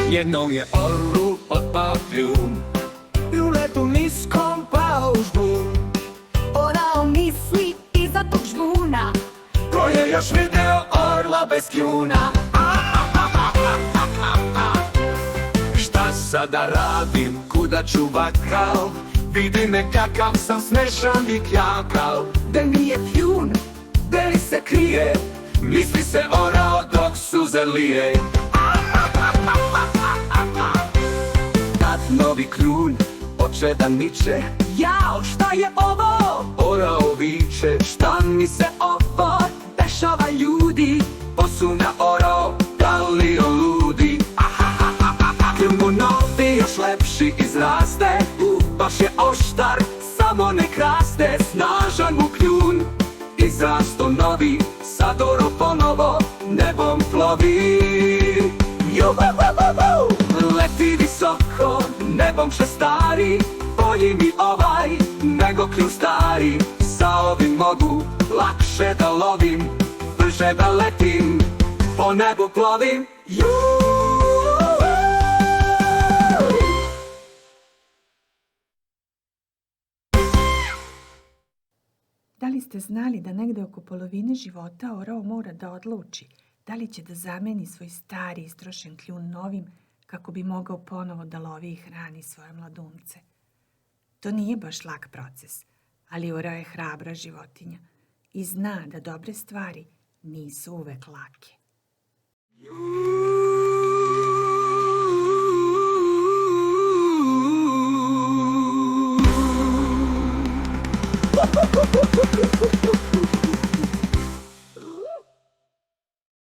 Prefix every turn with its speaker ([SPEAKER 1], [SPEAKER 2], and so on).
[SPEAKER 1] Jednom je orlu otpao kljun i u letu niskom pao žbun.
[SPEAKER 2] Orao misli iza tog žbuna,
[SPEAKER 1] Ko je još video orla bez kljuna? Šta sada radim, kuda ću vakal? Vidi me kakav sam smešan i kljakav.
[SPEAKER 2] da nije kljun,
[SPEAKER 1] Gde li se krije? Misli se orao dok suze lije. Tad novi kljun oče da niče.
[SPEAKER 2] jao šta je ovo?
[SPEAKER 1] Orao viče, šta mi se ovo
[SPEAKER 2] Dešava ljudi,
[SPEAKER 1] posumnja orao, da li on ludi? Kljun novi još lepši izraste, baš je oštar, samo ne kraste. Snažan mu kljun, izrasto novi, sad oro ponovo nebom plovi. Leti visoko, nebom šestari, bolji mi ovaj nego kljun stari. Sa ovim mogu lakše da lovim, brže da letim, po nebu plovim.
[SPEAKER 3] Da li ste znali da negde oko polovine života orao mora da odluči da li će da zameni svoj stari istrošen kljun novim kako bi mogao ponovo da lovi i hrani svoje mladunce? To nije baš lak proces, ali orao je hrabra životinja i zna da dobre stvari nisu uvek lake.